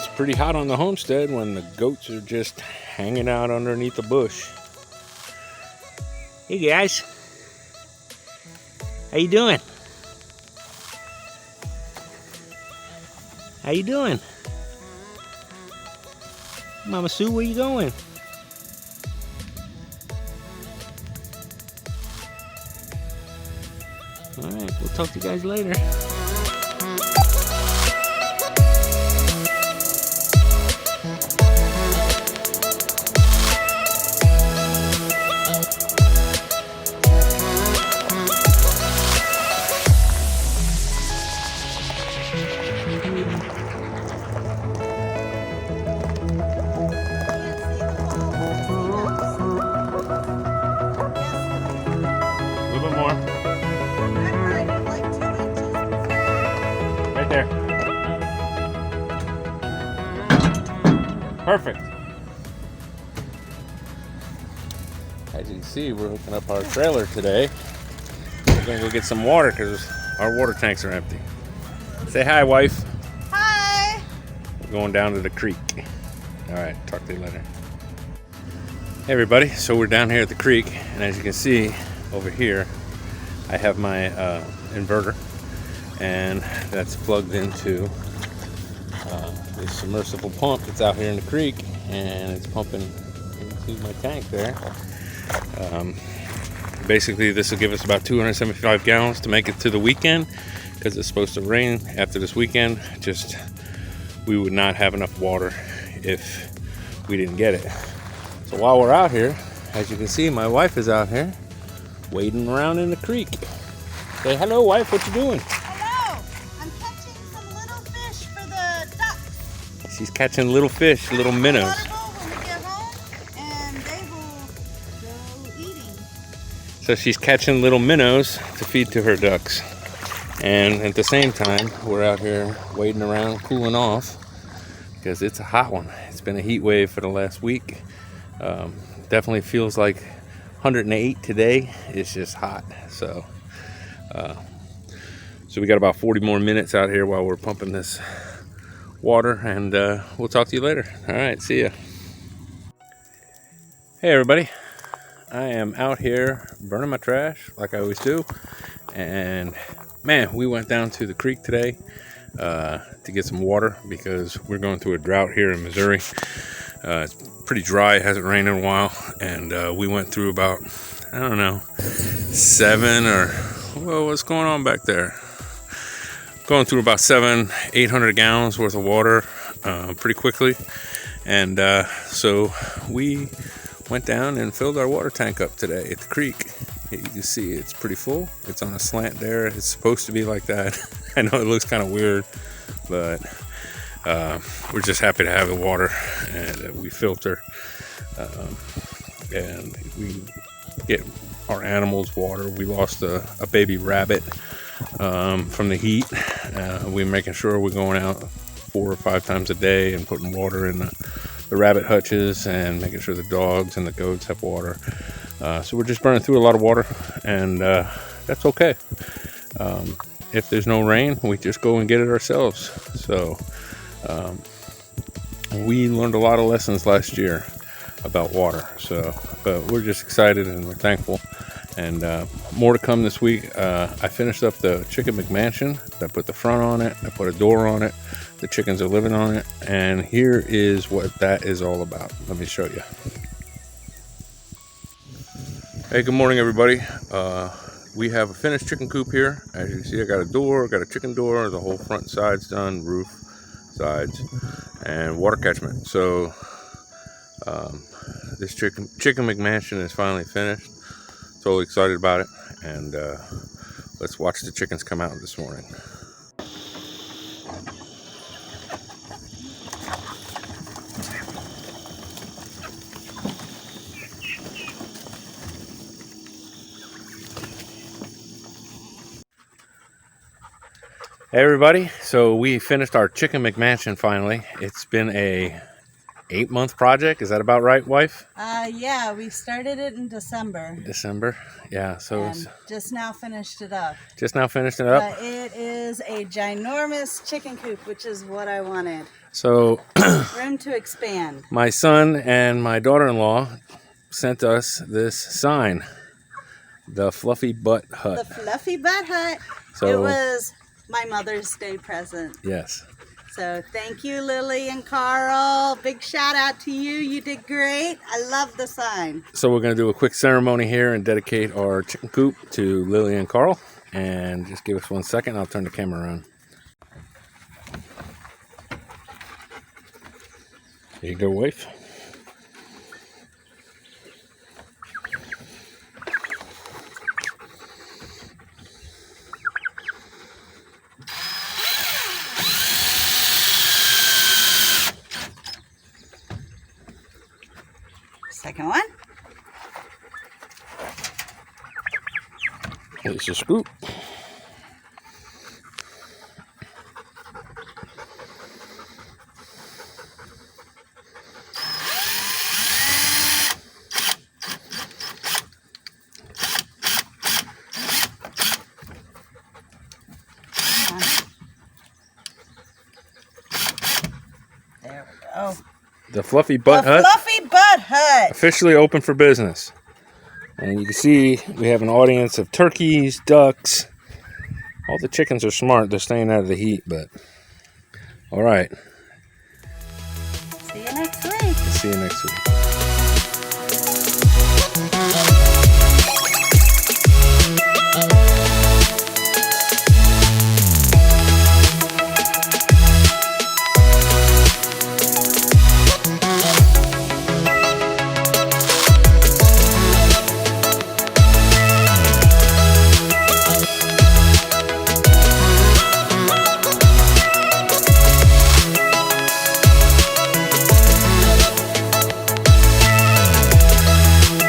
It's pretty hot on the homestead when the goats are just hanging out underneath the bush. Hey guys, how you doing? How you doing? Mama Sue, where you going? Alright, we'll talk to you guys later. There. Perfect. As you can see, we're hooking up our trailer today. We're gonna go get some water because our water tanks are empty. Say hi, wife. Hi. We're going down to the creek. All right, talk to you later. Hey everybody, so we're down here at the creek, and as you can see over here, I have my inverter. And that's plugged into this submersible pump that's out here in the creek, and it's pumping into my tank there. Basically, this will give us about 275 gallons to make it to the weekend, because it's supposed to rain after this weekend. Just we would not have enough water if we didn't get it. So while we're out here, as you can see, my wife is out here wading around in the creek. Say hello, wife. What you doing? She's catching little fish, little minnows. When we get home, and they will go eating. So she's catching little minnows to feed to her ducks. And at the same time, we're out here wading around, cooling off, because it's a hot one. It's been a heat wave for the last week. Definitely feels like 108 today. It's just hot. So we got about 40 more minutes out here while we're pumping this water, and we'll talk to you later. All right, see ya. Hey everybody, I am out here burning my trash like I always do, and man, we went down to the creek today to get some water because we're going through a drought here in Missouri. It's pretty dry, it hasn't rained in a while, and we went through about, I don't know, 7 or, well, what's going on back there? Going through about 800 gallons worth of water pretty quickly, and so we went down and filled our water tank up today at the creek. You can see it's pretty full. It's on a slant there. It's supposed to be like that. I know it looks kind of weird, but we're just happy to have the water, and we filter and we get our animals water. We lost a baby rabbit from the heat. We're making sure we're going out 4 or 5 times a day and putting water in the rabbit hutches and making sure the dogs and the goats have water. So we're just burning through a lot of water, and that's okay. If there's no rain, we just go and get it ourselves. So we learned a lot of lessons last year about water. So, but we're just excited and we're thankful. And more to come this week. I finished up the chicken McMansion. I put the front on it. I put a door on it. The chickens are living on it. And here is what that is all about. Let me show you. Hey, good morning, everybody. We have a finished chicken coop here. As you can see, I got a door, got a chicken door. The whole front side's done, roof, sides, and water catchment. So this chicken McMansion is finally finished. Totally excited about it, and let's watch the chickens come out this morning. Hey everybody, so we finished our chicken McMansion finally. It's been a 8-month project. Is that about right, wife? Yeah, we started it in December. December. Yeah, so it's And just now finished it up. just now finished it up. But it is a ginormous chicken coop, which is what I wanted. So Room to expand. my son and my daughter-in-law sent us this sign, the Fluffy Butt Hut. The Fluffy Butt Hut. So it was my Mother's Day present. yes. So thank you, Lily and Carl. Big shout out to you. You did great. I love the sign. So we're going to do a quick ceremony here and dedicate our chicken coop to Lily and Carl. And just give us 1 second. I'll turn the camera around. There you go, wife. Second one. Here's your scoop. There we go. The Fluffy Butt Hut. Fluffy Butt Hut. Officially open for business. And you can see we have an audience of turkeys, ducks. All the chickens are smart. They're staying out of the heat, but all right. See you next week. See you next week.